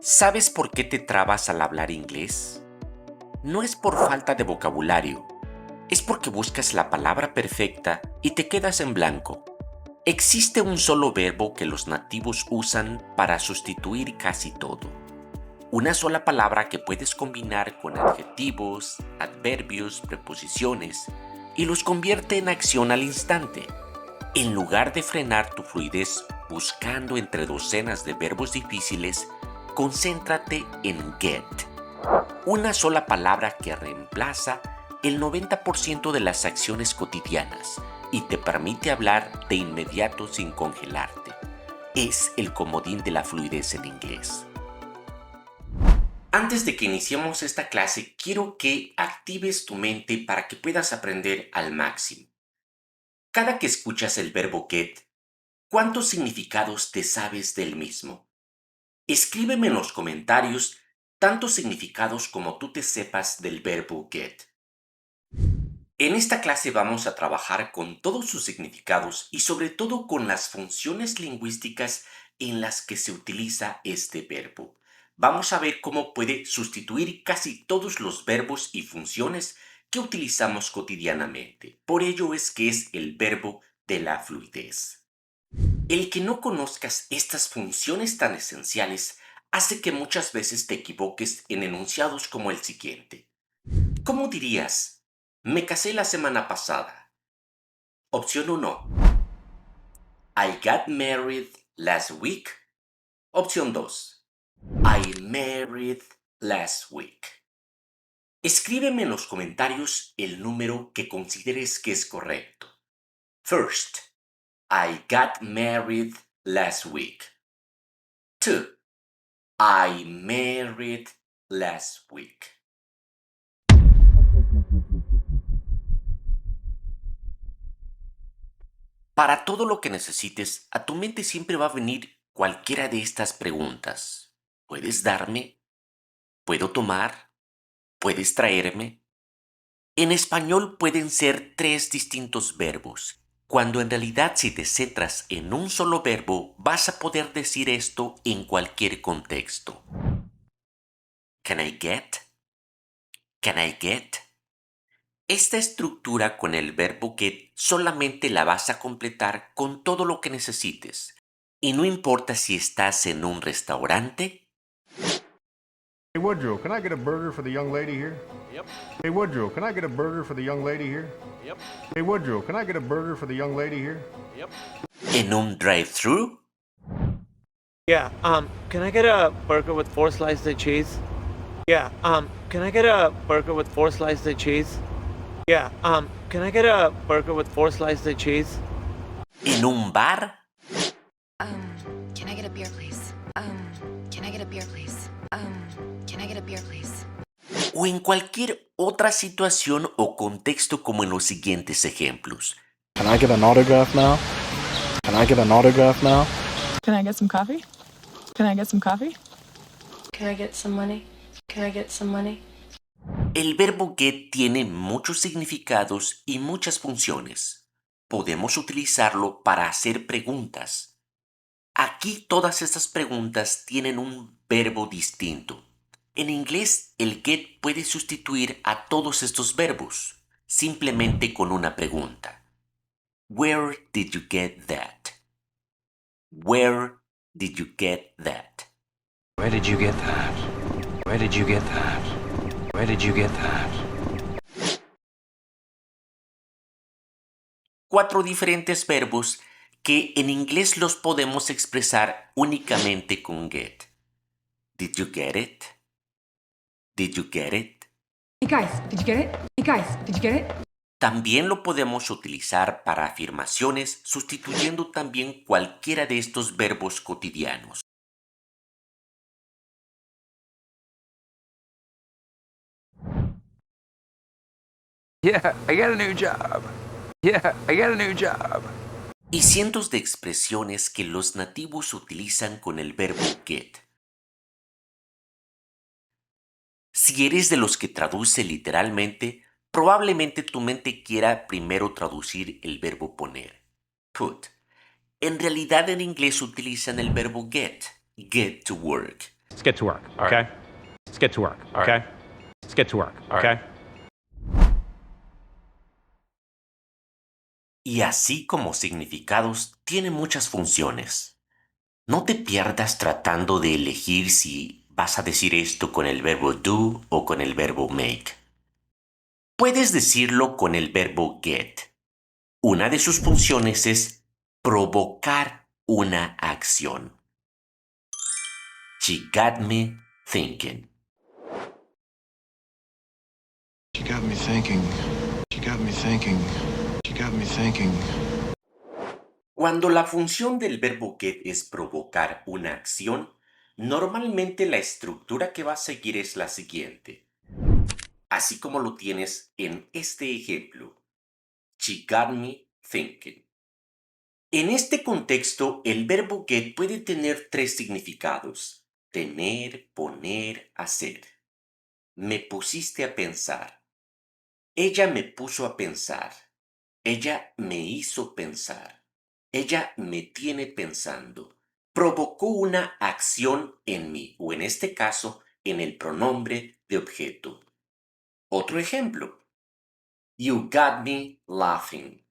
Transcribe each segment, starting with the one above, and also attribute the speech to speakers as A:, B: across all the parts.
A: ¿Sabes por qué te trabas al hablar inglés? No es por falta de vocabulario, es porque buscas la palabra perfecta y te quedas en blanco. Existe un solo verbo que los nativos usan para sustituir casi todo. Una sola palabra que puedes combinar con adjetivos, adverbios, preposiciones y los convierte en acción al instante. En lugar de frenar tu fluidez buscando entre docenas de verbos difíciles, concéntrate en get, una sola palabra que reemplaza el 90% de las acciones cotidianas y te permite hablar de inmediato sin congelarte. Es el comodín de la fluidez en inglés. Antes de que iniciemos esta clase, quiero que actives tu mente para que puedas aprender al máximo. Cada que escuchas el verbo get, ¿cuántos significados te sabes del mismo? Escríbeme en los comentarios tantos significados como tú te sepas del verbo get. En esta clase vamos a trabajar con todos sus significados y sobre todo con las funciones lingüísticas en las que se utiliza este verbo. Vamos a ver cómo puede sustituir casi todos los verbos y funciones que utilizamos cotidianamente. Por ello es que es el verbo de la fluidez. El que no conozcas estas funciones tan esenciales hace que muchas veces te equivoques en enunciados como el siguiente. ¿Cómo dirías? Me casé la semana pasada. Opción 1. I got married last week. Opción 2. I married last week. Escríbeme en los comentarios el número que consideres que es correcto. First, I got married last week. 2. I married last week. Para todo lo que necesites, a tu mente siempre va a venir cualquiera de estas preguntas. ¿Puedes darme? ¿Puedo tomar? ¿Puedes traerme? En español pueden ser tres distintos verbos, cuando en realidad si te centras en un solo verbo vas a poder decir esto en cualquier contexto. Can I get? Can I get? Esta estructura con el verbo get solamente la vas a completar con todo lo que necesites. Y no importa si estás en un restaurante.
B: Hey Woodrow, can I get a burger for the young lady here?
C: Yep.
B: Hey Woodrow, can I get a burger for the young lady here?
C: Yep.
B: Hey Woodrow, can I get a burger for the young lady here?
C: Yep.
A: En un drive-thru.
C: Yeah. Can I get a burger with 4 slices of cheese? Yeah. Can I get a burger with 4 slices of cheese? Yeah. Can I get a burger with 4 slices of cheese?
A: En un bar.
D: Can I get a beer, please? Can I get a beer, please? Can I get a beer, please?
A: O en cualquier otra situación o contexto como en los siguientes ejemplos.
E: Can I get an autograph now? Can I get an autograph now?
F: Can I get some coffee? Can I get some coffee?
G: Can I get some money? Can I get some money?
A: El verbo get tiene muchos significados y muchas funciones. Podemos utilizarlo para hacer preguntas. Aquí todas estas preguntas tienen un verbo distinto. En inglés, el get puede sustituir a todos estos verbos, simplemente con una pregunta. Where did you get that? Where did you get that?
H: Where did you get that? Where did you get that? Where did you get that?
A: 4 diferentes verbos que en inglés los podemos expresar únicamente con get. Did you get it? Did you get it?
I: Hey guys, did you get it? Hey guys, did you get it?
A: También lo podemos utilizar para afirmaciones sustituyendo también cualquiera de estos verbos cotidianos.
H: Yeah, I got a new job. Yeah, I got a new job.
A: Y cientos de expresiones que los nativos utilizan con el verbo get. Si eres de los que traduce literalmente, probablemente tu mente quiera primero traducir el verbo poner, put. En realidad en inglés utilizan el verbo get to work.
B: Let's get to work, okay? Let's get to work, okay? Let's get to work, okay?
A: Y así como significados, tiene muchas funciones. No te pierdas tratando de elegir si vas a decir esto con el verbo do o con el verbo make. Puedes decirlo con el verbo get. Una de sus funciones es provocar una acción. She got me thinking.
J: She got me thinking. She got me thinking. She got me thinking.
A: Cuando la función del verbo get es provocar una acción, normalmente la estructura que va a seguir es la siguiente. Así como lo tienes en este ejemplo. She got me thinking. En este contexto, el verbo get puede tener tres significados. Tener, poner, hacer. Me pusiste a pensar. Ella me puso a pensar. Ella me hizo pensar. Ella me tiene pensando. Provocó una acción en mí, o en este caso, en el pronombre de objeto. Otro ejemplo. You got me laughing.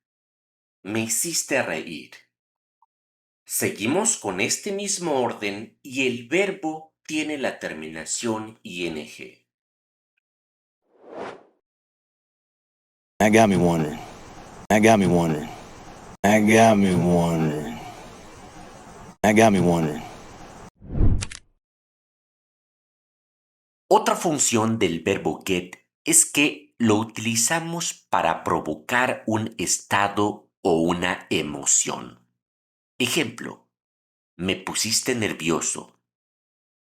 A: Me hiciste reír. Seguimos con este mismo orden y el verbo tiene la terminación ing.
J: That got me wondering. That got me wondering. That got me wondering. That got me wondering.
A: Otra función del verbo get es que lo utilizamos para provocar un estado o una emoción. Ejemplo, me pusiste nervioso.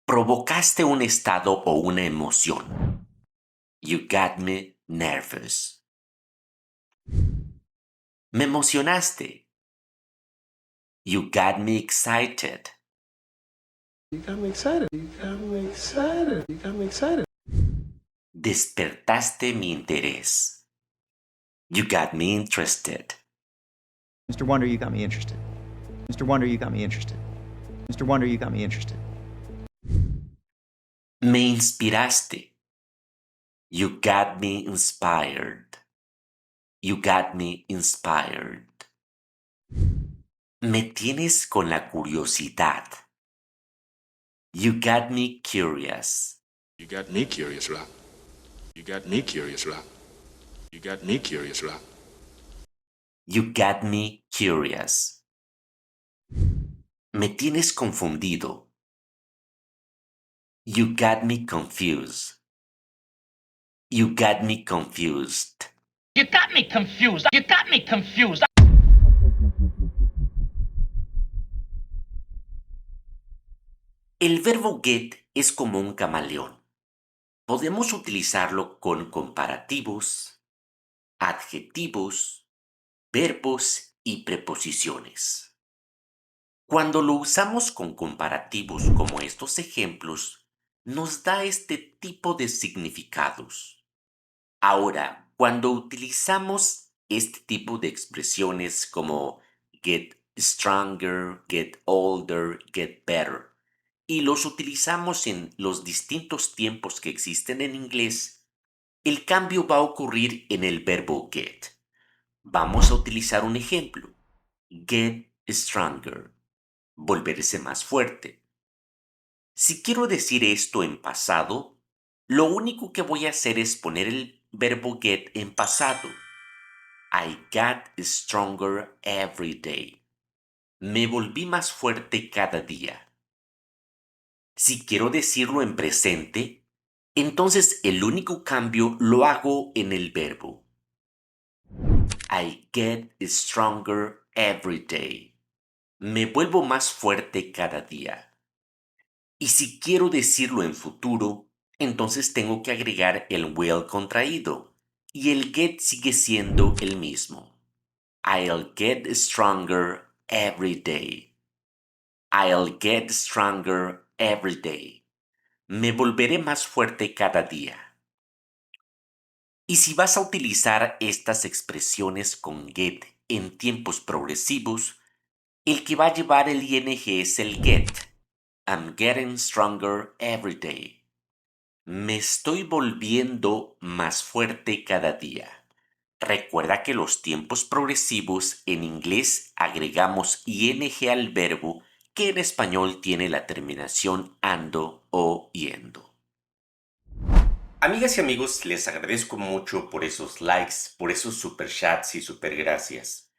A: Provocaste un estado o una emoción. You got me nervous. Me emocionaste. You got me excited.
J: You got me excited. You got me excited. You got me excited.
A: Despertaste mi interés. You got me interested.
C: Mr. Wonder, you got me interested. Mr. Wonder, you got me interested. Mr. Wonder, you got me interested.
A: Me inspiraste. You got me inspired. You got me inspired. Me tienes con la curiosidad. You got me curious.
J: You got me curious, Rock. You got me curious, Rock. You got me curious, Rock.
A: You got me curious. Me tienes confundido. You got me confused. You got me confused.
K: You got me confused. You got me confused.
A: El verbo get es como un camaleón. Podemos utilizarlo con comparativos, adjetivos, verbos y preposiciones. Cuando lo usamos con comparativos como estos ejemplos, nos da este tipo de significados. Ahora, cuando utilizamos este tipo de expresiones como get stronger, get older, get better, y los utilizamos en los distintos tiempos que existen en inglés, el cambio va a ocurrir en el verbo get. Vamos a utilizar un ejemplo. Get stronger. Volverse más fuerte. Si quiero decir esto en pasado, lo único que voy a hacer es poner el verbo get en pasado. I got stronger every day. Me volví más fuerte cada día. Si quiero decirlo en presente, entonces el único cambio lo hago en el verbo. I get stronger every day. Me vuelvo más fuerte cada día. Y si quiero decirlo en futuro, entonces tengo que agregar el will contraído. Y el get sigue siendo el mismo. I'll get stronger every day. I'll get stronger every day. Me volveré más fuerte cada día. Y si vas a utilizar estas expresiones con get en tiempos progresivos, el que va a llevar el ing es el get. I'm getting stronger every day. Me estoy volviendo más fuerte cada día. Recuerda que los tiempos progresivos en inglés agregamos ing al verbo que en español tiene la terminación ando o yendo. Amigas y amigos, les agradezco mucho por esos likes, por esos superchats y supergracias.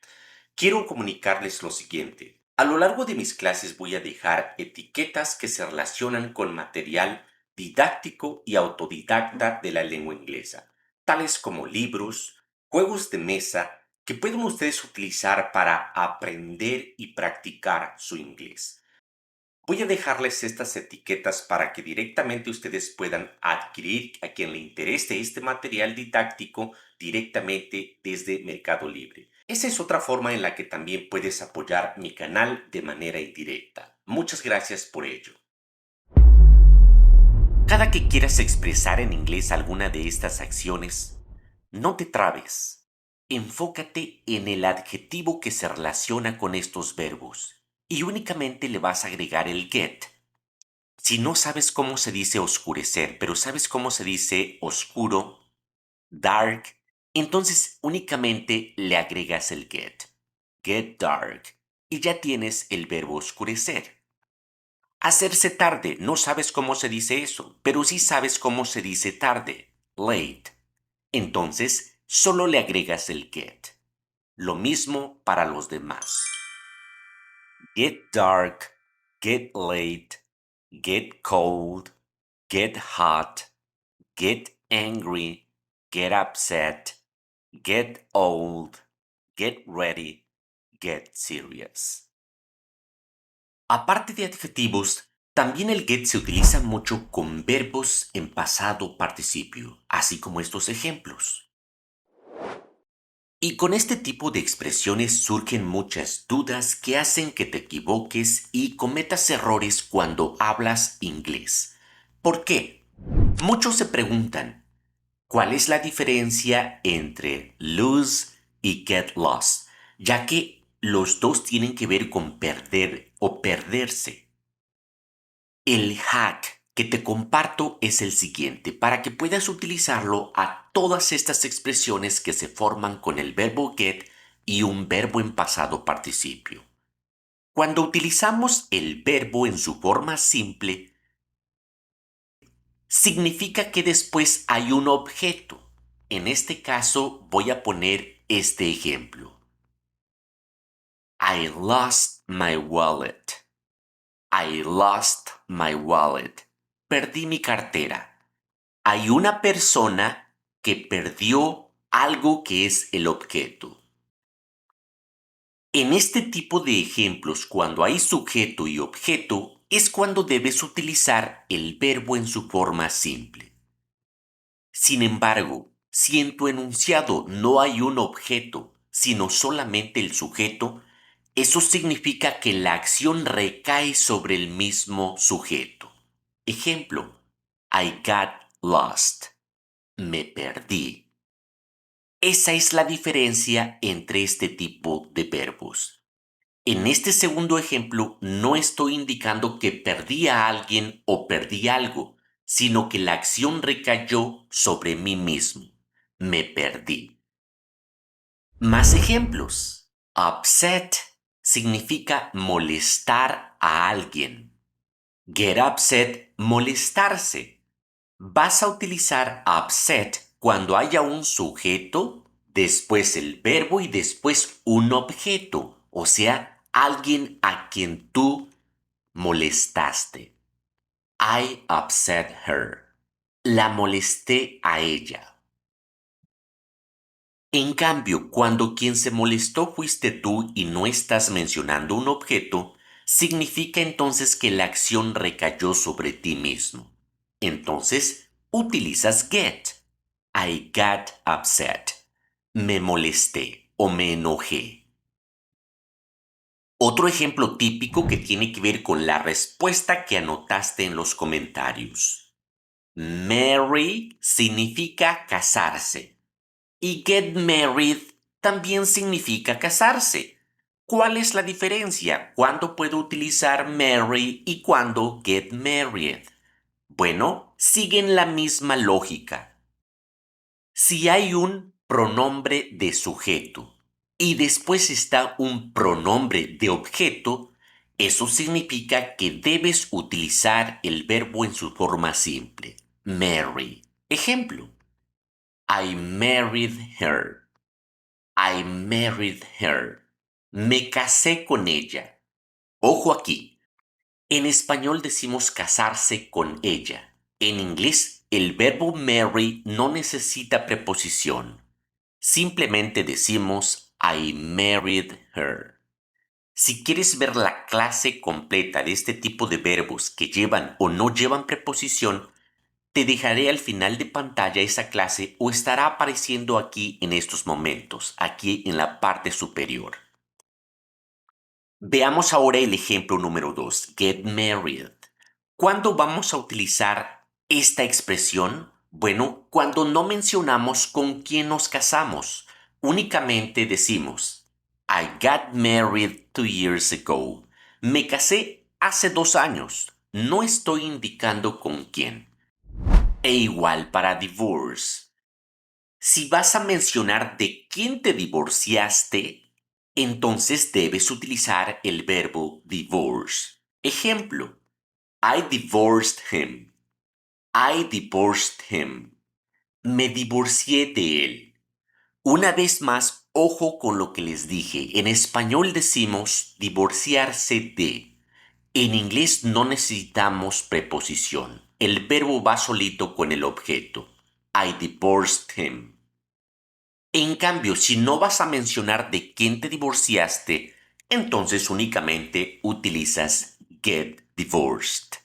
A: Quiero comunicarles lo siguiente. A lo largo de mis clases voy a dejar etiquetas que se relacionan con material didáctico y autodidacta de la lengua inglesa, tales como libros, juegos de mesa que pueden ustedes utilizar para aprender y practicar su inglés. Voy a dejarles estas etiquetas para que directamente ustedes puedan adquirir a quien le interese este material didáctico directamente desde Mercado Libre. Esa es otra forma en la que también puedes apoyar mi canal de manera indirecta. Muchas gracias por ello. Cada que quieras expresar en inglés alguna de estas acciones, no te trabes. Enfócate en el adjetivo que se relaciona con estos verbos y únicamente le vas a agregar el get. Si no sabes cómo se dice oscurecer, pero sabes cómo se dice oscuro, dark, entonces únicamente le agregas el get. Get dark. Y ya tienes el verbo oscurecer. Hacerse tarde, no sabes cómo se dice eso, pero sí sabes cómo se dice tarde. Late. Entonces, solo le agregas el get. Lo mismo para los demás. Get dark, get late, get cold, get hot, get angry, get upset, get old, get ready, get serious. Aparte de adjetivos, también el get se utiliza mucho con verbos en pasado participio, así como estos ejemplos. Y con este tipo de expresiones surgen muchas dudas que hacen que te equivoques y cometas errores cuando hablas inglés. ¿Por qué? Muchos se preguntan, ¿cuál es la diferencia entre lose y get lost? Ya que los dos tienen que ver con perder o perderse. El hack que te comparto es el siguiente, para que puedas utilizarlo a todas estas expresiones que se forman con el verbo get y un verbo en pasado participio. Cuando utilizamos el verbo en su forma simple, significa que después hay un objeto. En este caso voy a poner este ejemplo. I lost my wallet. I lost my wallet. Perdí mi cartera. Hay una persona que perdió algo que es el objeto. En este tipo de ejemplos, cuando hay sujeto y objeto, es cuando debes utilizar el verbo en su forma simple. Sin embargo, si en tu enunciado no hay un objeto, sino solamente el sujeto, eso significa que la acción recae sobre el mismo sujeto. Ejemplo, I got lost. Me perdí. Esa es la diferencia entre este tipo de verbos. En este segundo ejemplo no estoy indicando que perdí a alguien o perdí algo, sino que la acción recayó sobre mí mismo. Me perdí. Más ejemplos. Upset significa molestar a alguien. Get upset, molestarse. Vas a utilizar upset cuando haya un sujeto, después el verbo y después un objeto, o sea, alguien a quien tú molestaste. I upset her. La molesté a ella. En cambio, cuando quien se molestó fuiste tú y no estás mencionando un objeto, significa entonces que la acción recayó sobre ti mismo. Entonces, utilizas get. I got upset. Me molesté o me enojé. Otro ejemplo típico que tiene que ver con la respuesta que anotaste en los comentarios. Marry significa casarse y get married también significa casarse. ¿Cuál es la diferencia? ¿Cuándo puedo utilizar marry y cuándo get married? Bueno, siguen la misma lógica. Si hay un pronombre de sujeto y después está un pronombre de objeto, eso significa que debes utilizar el verbo en su forma simple, marry. Ejemplo, I married her. I married her. Me casé con ella. Ojo aquí. En español decimos casarse con ella. En inglés, el verbo marry no necesita preposición. Simplemente decimos I married her. Si quieres ver la clase completa de este tipo de verbos que llevan o no llevan preposición, te dejaré al final de pantalla esa clase o estará apareciendo aquí en estos momentos, aquí en la parte superior. Veamos ahora el ejemplo número 2, get married. ¿Cuándo vamos a utilizar esta expresión? Bueno, cuando no mencionamos con quién nos casamos. Únicamente decimos, I got married 2 years ago. Me casé hace 2 años. No estoy indicando con quién. E igual para divorce. Si vas a mencionar de quién te divorciaste, entonces debes utilizar el verbo divorce. Ejemplo, I divorced him. I divorced him. Me divorcié de él. Una vez más, ojo con lo que les dije. En español decimos divorciarse de. En inglés no necesitamos preposición. El verbo va solito con el objeto. I divorced him. En cambio, si no vas a mencionar de quién te divorciaste, entonces únicamente utilizas get divorced.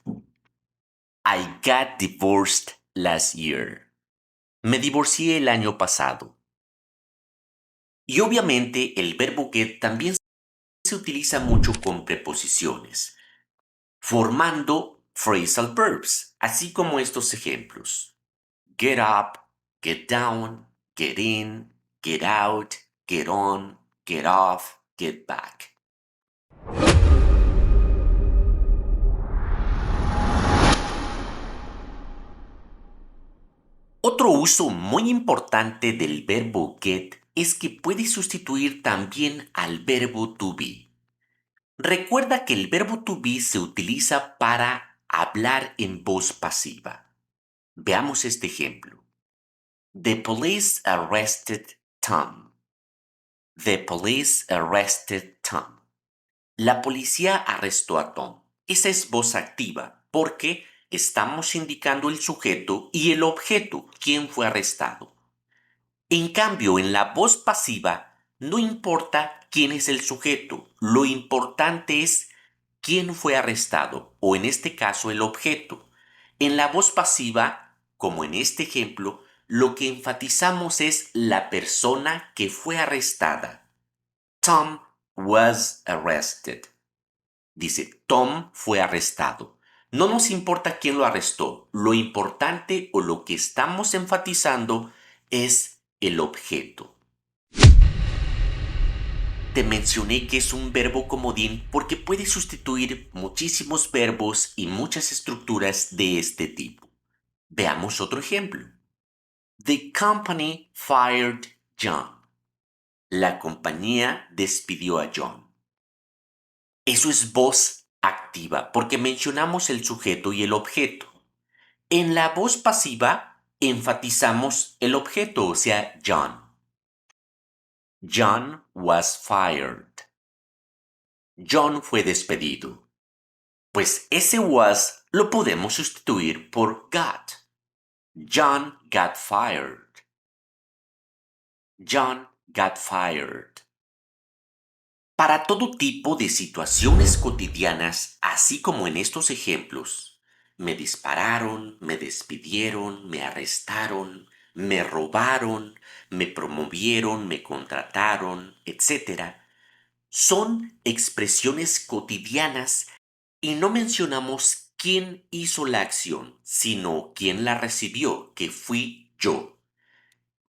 A: I got divorced last year. Me divorcié el año pasado. Y obviamente el verbo get también se utiliza mucho con preposiciones, formando phrasal verbs, así como estos ejemplos. Get up, get down, get in, get out, get on, get off, get back. Otro uso muy importante del verbo get es que puede sustituir también al verbo to be. Recuerda que el verbo to be se utiliza para hablar en voz pasiva. Veamos este ejemplo. The police arrested Tom. The police arrested Tom. La policía arrestó a Tom. Esa es voz activa porque estamos indicando el sujeto y el objeto, quién fue arrestado. En cambio, en la voz pasiva, no importa quién es el sujeto, lo importante es quién fue arrestado, o en este caso el objeto. En la voz pasiva, como en este ejemplo, lo que enfatizamos es la persona que fue arrestada. Tom was arrested. Dice, Tom fue arrestado. No nos importa quién lo arrestó. Lo importante o lo que estamos enfatizando es el objeto. Te mencioné que es un verbo comodín porque puede sustituir muchísimos verbos y muchas estructuras de este tipo. Veamos otro ejemplo. The company fired John. La compañía despidió a John. Eso es voz activa porque mencionamos el sujeto y el objeto. En la voz pasiva enfatizamos el objeto, o sea, John. John was fired. John fue despedido. Pues ese was lo podemos sustituir por got. John got fired. John got fired. Para todo tipo de situaciones cotidianas, así como en estos ejemplos, me dispararon, me despidieron, me arrestaron, me robaron, me promovieron, me contrataron, etc. Son expresiones cotidianas y no mencionamos quién hizo la acción, sino quién la recibió, que fui yo.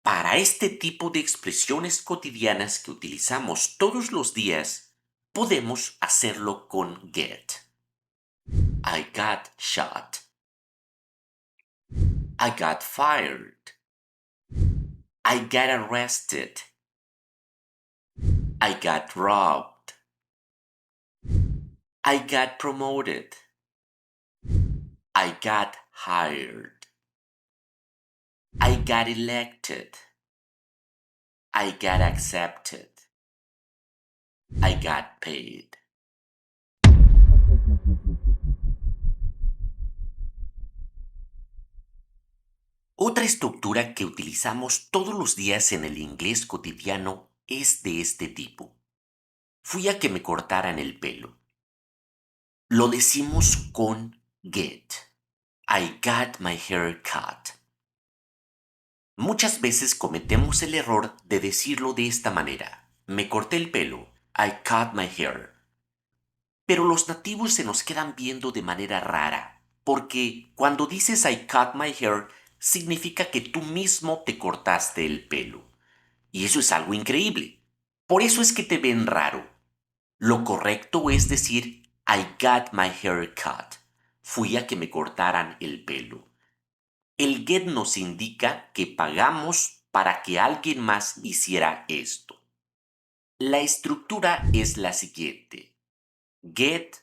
A: Para este tipo de expresiones cotidianas que utilizamos todos los días, podemos hacerlo con get. I got shot. I got fired. I got arrested. I got robbed. I got promoted. I got hired. I got elected. I got accepted. I got paid. Otra estructura que utilizamos todos los días en el inglés cotidiano es de este tipo. Fui a que me cortaran el pelo. Lo decimos con get. I got my hair cut. Muchas veces cometemos el error de decirlo de esta manera. Me corté el pelo. I cut my hair. Pero los nativos se nos quedan viendo de manera rara, porque cuando dices I cut my hair, significa que tú mismo te cortaste el pelo. Y eso es algo increíble. Por eso es que te ven raro. Lo correcto es decir I got my hair cut. Fui a que me cortaran el pelo. El get nos indica que pagamos para que alguien más hiciera esto. La estructura es la siguiente. Get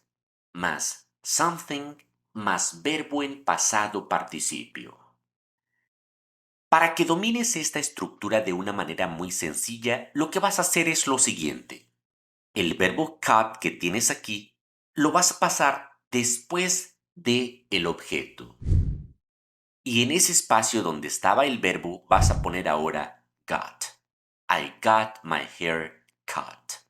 A: más something más verbo en pasado participio. Para que domines esta estructura de una manera muy sencilla, lo que vas a hacer es lo siguiente. El verbo cut que tienes aquí lo vas a pasar después de el objeto. Y en ese espacio donde estaba el verbo vas a poner ahora got. I got my hair cut.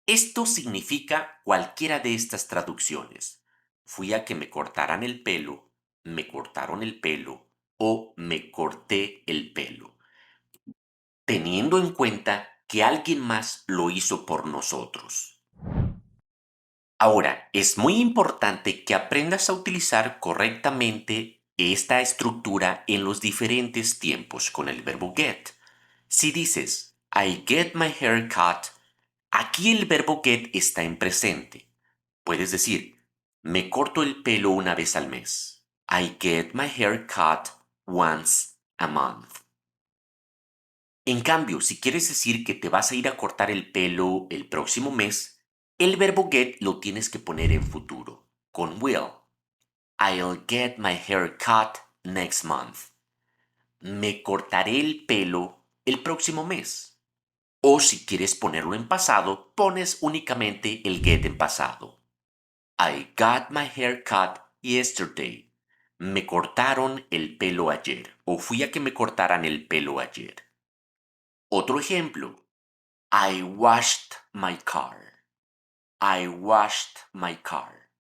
A: Esto significa cualquiera de estas traducciones. Fui a que me cortaran el pelo, me cortaron el pelo o me corté el pelo. Teniendo en cuenta que alguien más lo hizo por nosotros. Ahora, es muy importante que aprendas a utilizar correctamente esta estructura en los diferentes tiempos con el verbo get. Si dices, I get my hair cut, aquí el verbo get está en presente. Puedes decir, me corto el pelo una vez al mes. I get my hair cut once a month. En cambio, si quieres decir que te vas a ir a cortar el pelo el próximo mes, el verbo get lo tienes que poner en futuro, con will. I'll get my hair cut next month. Me cortaré el pelo el próximo mes. O si quieres ponerlo en pasado, pones únicamente el get en pasado. I got my hair cut yesterday. Me cortaron el pelo ayer. O fui a que me cortaran el pelo ayer. Otro ejemplo. I washed my car. I washed my car.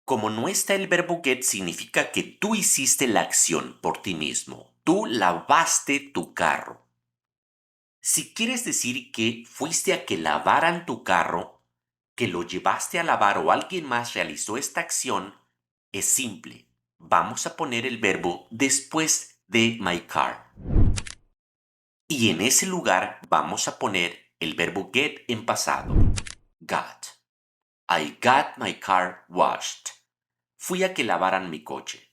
A: Como no está el verbo get, significa que tú hiciste la acción por ti mismo. Tú lavaste tu carro. Si quieres decir que fuiste a que lavaran tu carro, que lo llevaste a lavar o alguien más realizó esta acción, es simple. Vamos a poner el verbo después de my car. Y en ese lugar vamos a poner el verbo get en pasado. Got. I got my car washed. Fui a que lavaran mi coche.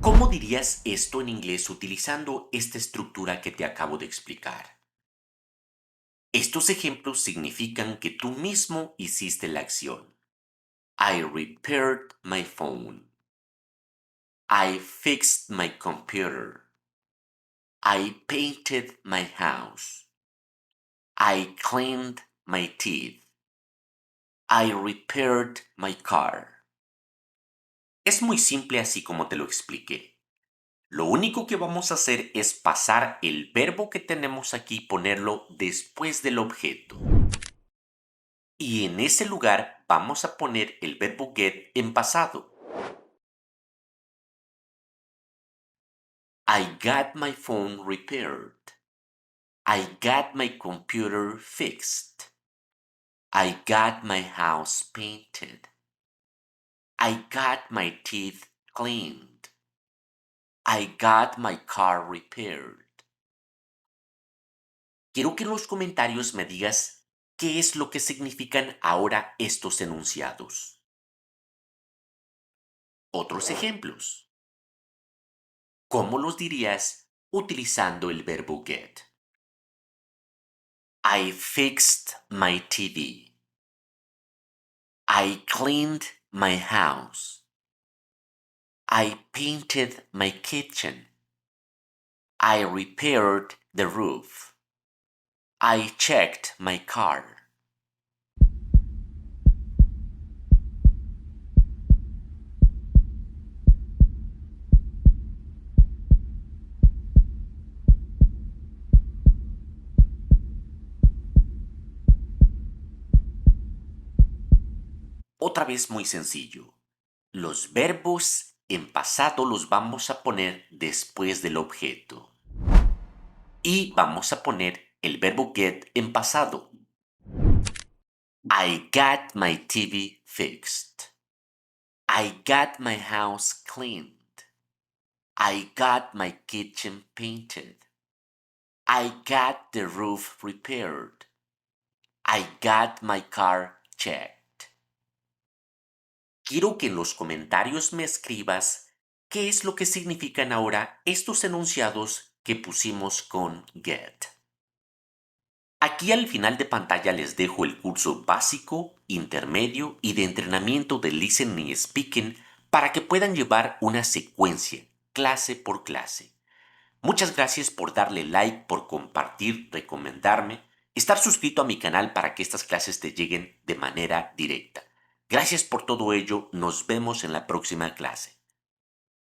A: ¿Cómo dirías esto en inglés utilizando esta estructura que te acabo de explicar? Estos ejemplos significan que tú mismo hiciste la acción. I repaired my phone. I fixed my computer. I painted my house. I cleaned my teeth. I repaired my car. Es muy simple así como te lo expliqué. Lo único que vamos a hacer es pasar el verbo que tenemos aquí y ponerlo después del objeto. Y en ese lugar vamos a poner el verbo get en pasado. I got my phone repaired. I got my computer fixed. I got my house painted. I got my teeth cleaned. I got my car repaired. Quiero que en los comentarios me digas qué es lo que significan ahora estos enunciados. Otros ejemplos. ¿Cómo los dirías utilizando el verbo get? I fixed my TV. I cleaned my house. I painted my kitchen. I repaired the roof. I checked my car. Otra vez muy sencillo. Los verbos en pasado los vamos a poner después del objeto. Y vamos a poner el verbo get en pasado. I got my TV fixed. I got my house cleaned. I got my kitchen painted. I got the roof repaired. I got my car checked. Quiero que en los comentarios me escribas qué es lo que significan ahora estos enunciados que pusimos con get. Aquí al final de pantalla les dejo el curso básico, intermedio y de entrenamiento de listening y speaking para que puedan llevar una secuencia, clase por clase. Muchas gracias por darle like, por compartir, recomendarme, estar suscrito a mi canal para que estas clases te lleguen de manera directa. Gracias por todo ello, nos vemos en la próxima clase.